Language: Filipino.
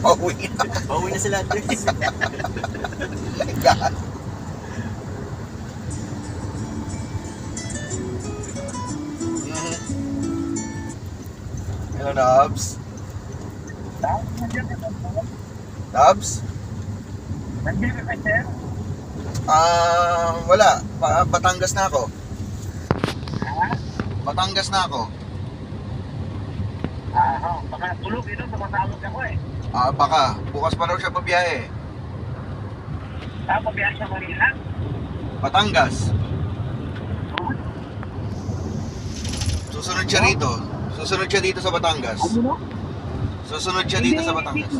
Pauwi na. Pauwi na sila, Andres. Yan. Hello, Nobs. Nobs? Wala. Batangas na ako. Batangas na ako. Baka tulog ito, tumatawag ako eh. Baka. Bukas pa raw siya pabiyahe. Pabiyahe sa Manila. Batangas. Susunod siya rito. Susunod siya dito sa Batangas. Susunod siya dito sa Batangas.